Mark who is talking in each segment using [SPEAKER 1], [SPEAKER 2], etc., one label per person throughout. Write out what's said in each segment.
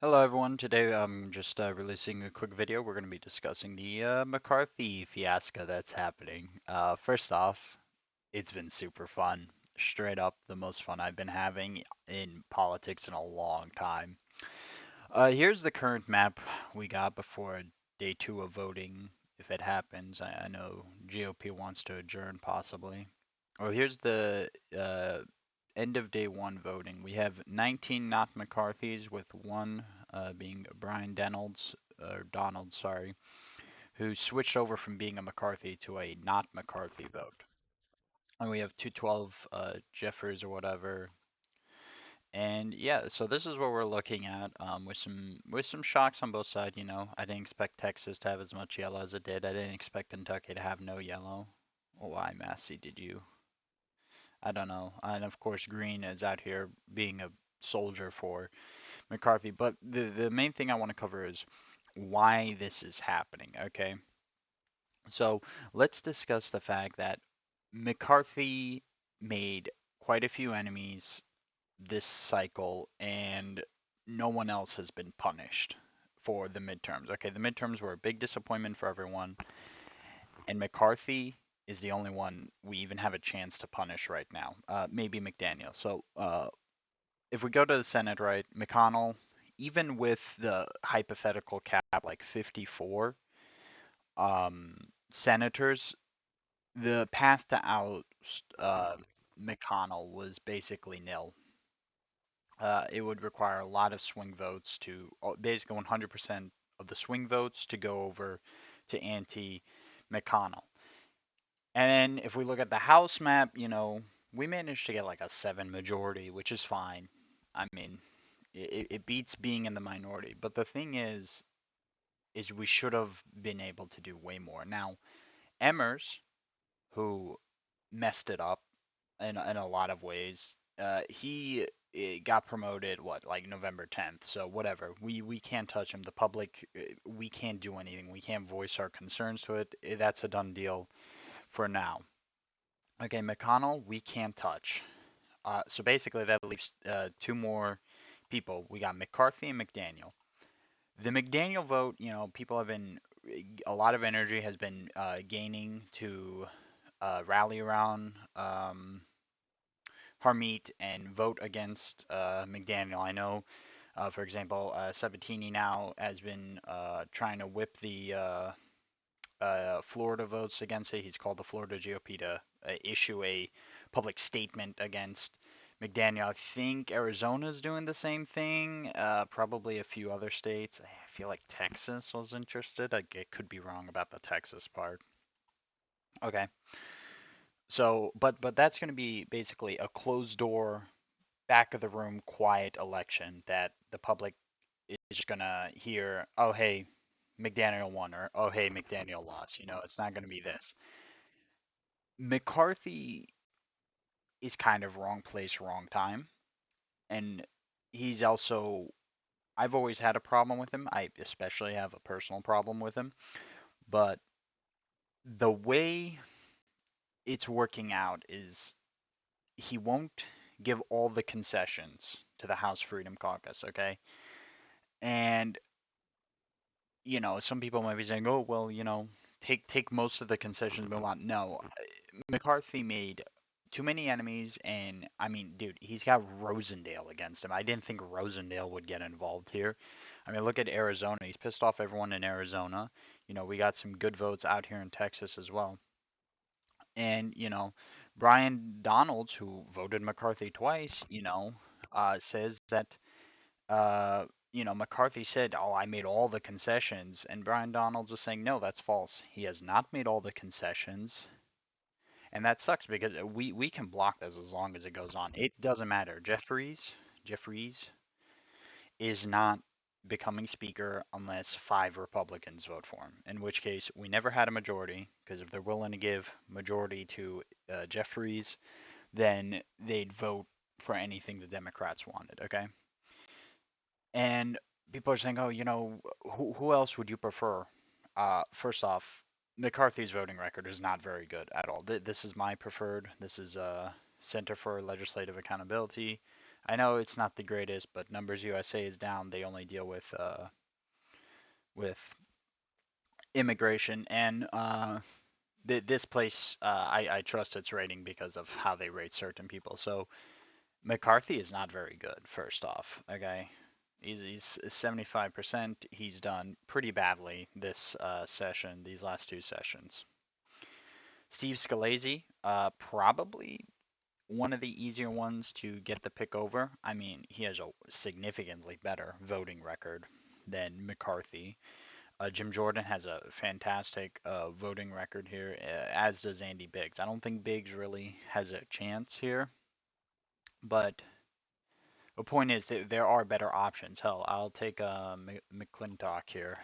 [SPEAKER 1] Hello everyone, today I'm just releasing a quick video. We're going to be discussing the McCarthy fiasco that's happening. First off, it's been super fun. Straight up, the most fun I've been having in politics in a long time. Here's the current map we got before day two of voting, if it happens. I know GOP wants to adjourn possibly. Oh, here's the end of day one voting. We have 19 not McCarthy's, with one being Brian Donald, sorry, who switched over from being a McCarthy to a not McCarthy vote. And we have 212 Jeffers or whatever. And yeah, so this is what we're looking at, with some shocks on both sides. I didn't expect Texas to have as much yellow as it did. I didn't expect Kentucky to have no yellow. Why, Massey, did you? I don't know. And of course, Green is out here being a soldier for McCarthy. But the main thing I want to cover is why this is happening, okay? So let's discuss the fact that McCarthy made quite a few enemies this cycle, and no one else has been punished for the midterms. Okay, the midterms were a big disappointment for everyone, and McCarthy is the only one we even have a chance to punish right now. Maybe McDaniel. So if we go to the Senate, right, McConnell, even with the hypothetical cap like 54 um, senators, the path to out McConnell was basically nil. It would require a lot of swing votes to basically 100% of the swing votes to go over to anti McConnell. And then if we look at the House map, we managed to get like a 7 majority, which is fine. I mean, it beats being in the minority. But the thing is we should have been able to do way more. Now, Emmers, who messed it up in a lot of ways, he got promoted what, like November 10th. So whatever, we can't touch him. The public, we can't do anything. We can't voice our concerns to it. That's a done deal for now. Okay, McConnell, we can't touch. So basically, that leaves two more people. We got McCarthy and McDaniel. The McDaniel vote, people have been, a lot of energy has been gaining to rally around Harmeet and vote against McDaniel. I know, for example, Sabatini now has been trying to whip the Florida votes against it. He's called the Florida GOP to issue a public statement against McDaniel. I think Arizona's doing the same thing. Probably a few other states. I feel like Texas was interested. I could be wrong about the Texas part. Okay. So, but that's going to be basically a closed door, back of the room, quiet election that the public is just going to hear, oh, hey, McDaniel won, or oh, hey, McDaniel lost. It's not going to be this. McCarthy is kind of wrong place, wrong time. And he's also, I've always had a problem with him. I especially have a personal problem with him. But the way it's working out is he won't give all the concessions to the House Freedom Caucus, okay? And, some people might be saying, oh, well, take most of the concessions we want. No, McCarthy made too many enemies, and I mean, dude, he's got Rosendale against him. I didn't think Rosendale would get involved here. I mean, look at Arizona. He's pissed off everyone in Arizona. We got some good votes out here in Texas as well. And, Brian Donalds, who voted McCarthy twice, says that, McCarthy said, oh, I made all the concessions. And Brian Donalds is saying, no, that's false. He has not made all the concessions. And that sucks because we can block this as long as it goes on. It doesn't matter. Jeffries is not becoming speaker unless 5 Republicans vote for him. In which case, we never had a majority, because if they're willing to give majority to Jeffries, then they'd vote for anything the Democrats wanted. Okay, and people are saying, oh, who else would you prefer? First off, McCarthy's voting record is not very good at all. This is my preferred. This is Center for Legislative Accountability. I know it's not the greatest, but Numbers USA is down. They only deal with immigration, and this place, I trust its rating because of how they rate certain people. So McCarthy is not very good. First off, okay, he's 75%. He's done pretty badly this session, these last two sessions. Steve Scalise, probably one of the easier ones to get the pick over. I mean, he has a significantly better voting record than McCarthy. Jim Jordan has a fantastic voting record here, as does Andy Biggs. I don't think Biggs really has a chance here, but the point is that there are better options. Hell, I'll take McClintock here.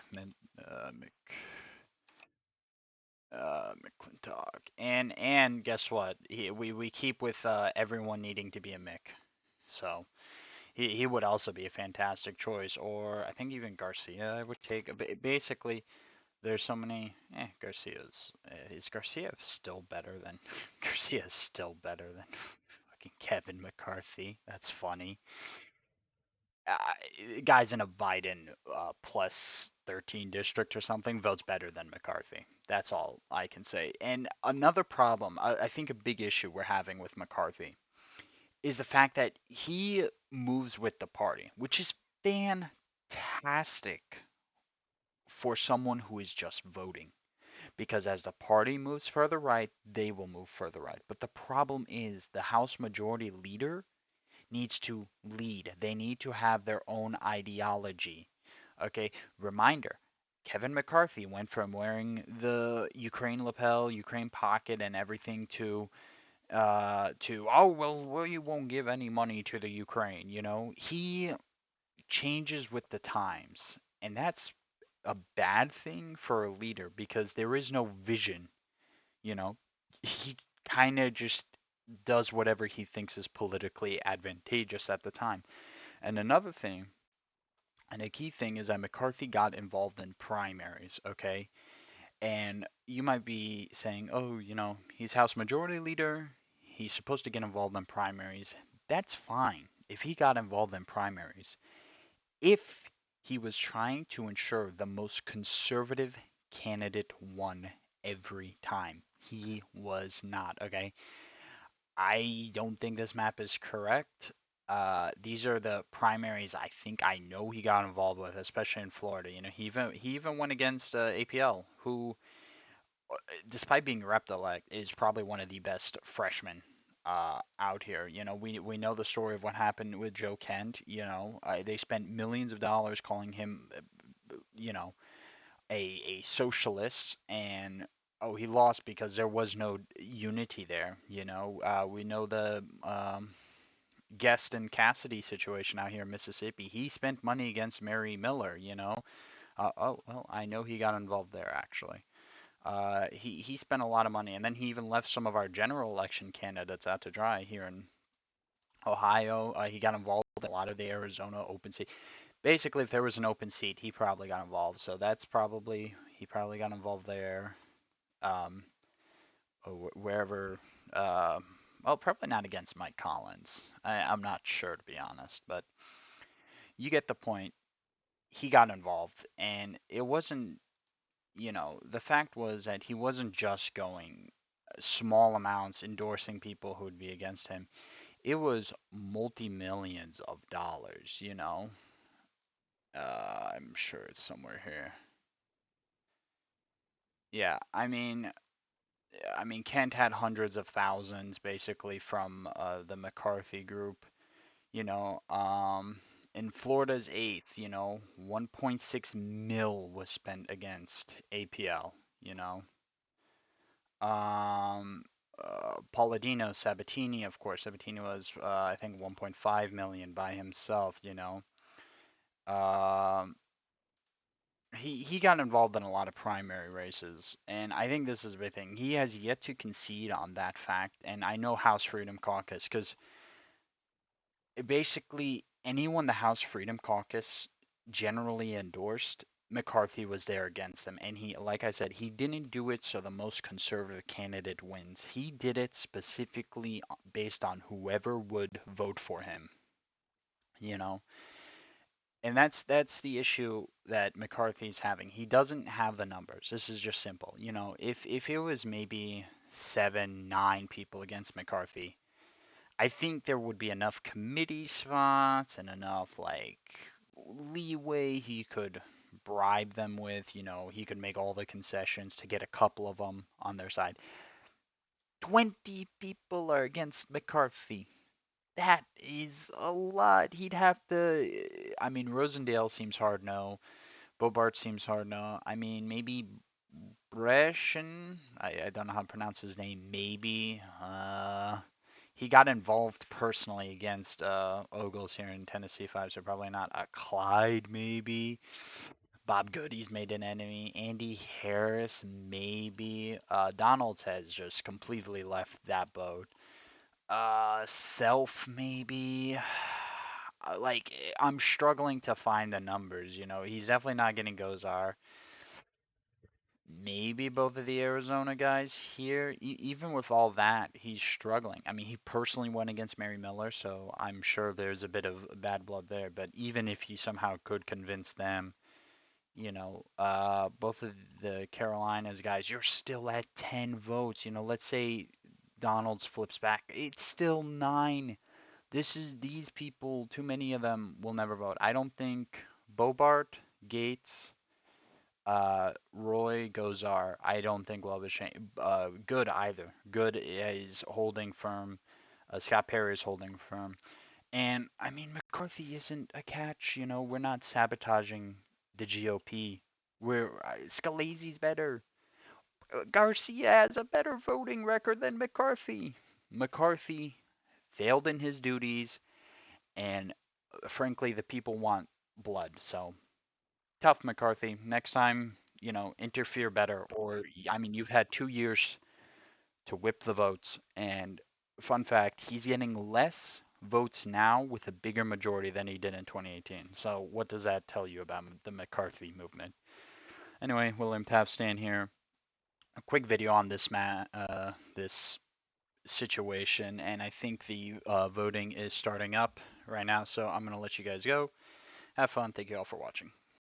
[SPEAKER 1] McClintock. And guess what? We keep with everyone needing to be a Mick. So he would also be a fantastic choice. Or I think even Garcia I would take. Basically, there's so many. Garcia's. Is Garcia still better than? Garcia is still better than fucking Kevin McCarthy. That's funny. Guys in a Biden plus 13 district or something votes better than McCarthy. That's all I can say. And another problem, I think a big issue we're having with McCarthy is the fact that he moves with the party, which is fantastic for someone who is just voting. Because as the party moves further right, they will move further right. But the problem is the House Majority Leader needs to lead. They need to have their own ideology. Okay, reminder. Kevin McCarthy went from wearing the Ukraine lapel, Ukraine pocket, and everything to oh well you won't give any money to the Ukraine. You know he changes with the times, and that's a bad thing for a leader because there is no vision. You know, he kind of just does whatever he thinks is politically advantageous at the time. And another thing, and a key thing, is that McCarthy got involved in primaries, okay? And you might be saying, oh, he's House Majority Leader. He's supposed to get involved in primaries. That's fine if he got involved in primaries. If he was trying to ensure the most conservative candidate won every time, he was not, okay? I don't think this map is correct. These are the primaries I think I know he got involved with, especially in Florida. He even went against APL, who, despite being rep elect, is probably one of the best freshmen out here. We know the story of what happened with Joe Kent. They spent millions of dollars calling him, you know, a socialist, and oh, he lost because there was no unity there. We know the Guest and Cassidy situation out here in Mississippi. He spent money against Mary Miller. Oh well, I know he got involved there actually. He spent a lot of money, and then he even left some of our general election candidates out to dry here in Ohio. He got involved in a lot of the Arizona open seat. Basically, if there was an open seat, he probably got involved. So he probably got involved there. Um, or wherever. Well, probably not against Mike Collins. I'm not sure to be honest, but you get the point. He got involved, and it wasn't. The fact was that he wasn't just going small amounts endorsing people who would be against him. It was multi millions of dollars. I'm sure it's somewhere here. Yeah, I mean, Kent had hundreds of thousands basically from the McCarthy group. You know, um, in Florida's eighth, 1.6 mil was spent against APL. You know, Palladino, Sabatini, of course. Sabatini was, I think, 1.5 million by himself. Um, he got involved in a lot of primary races, and I think this is a big thing. He has yet to concede on that fact, and I know House Freedom Caucus because basically anyone the House Freedom Caucus generally endorsed, McCarthy was there against them. And he, like I said, he didn't do it so the most conservative candidate wins. He did it specifically based on whoever would vote for him. you know. And that's the issue that McCarthy's having. He doesn't have the numbers. This is just simple. You know, if it was maybe 7, 9 people against McCarthy, I think there would be enough committee spots and enough like leeway he could bribe them with. You know, he could make all the concessions to get a couple of them on their side. 20 people are against McCarthy. That is a lot. He'd have to. I mean, Rosendale seems hard no. Bobart seems hard no. I mean, maybe Brescian. I don't know how to pronounce his name. Maybe. He got involved personally against Ogles here in Tennessee 5, so probably not. Clyde, maybe. Bob Goody's made an enemy. Andy Harris, maybe. Donalds has just completely left that boat. Self maybe. Like I'm struggling to find the numbers. You know, he's definitely not getting Gozar. Maybe both of the Arizona guys here. Even with all that, he's struggling. I mean, he personally went against Mary Miller, so I'm sure there's a bit of bad blood there. But even if he somehow could convince them, you know, both of the Carolinas guys, you're still at 10 votes. You know, let's say Donalds flips back, it's still 9. These people, too many of them will never vote. I don't think Bobart, Gates, Roy, Gozar, I don't think will have a chance. Good either. Good is holding firm. Scott Perry is holding firm. And I mean, McCarthy isn't a catch. You know, we're not sabotaging the GOP. We're Scalisi's better. Garcia has a better voting record than McCarthy. McCarthy failed in his duties, and frankly, the people want blood. So tough, McCarthy. Next time, you know, interfere better. Or I mean, you've had 2 years to whip the votes. And fun fact, he's getting less votes now with a bigger majority than he did in 2018. So what does that tell you about the McCarthy movement? Anyway, William Tapstan here. A quick video on this situation, and I think the voting is starting up right now. So I'm gonna let you guys go. Have fun. Thank you all for watching.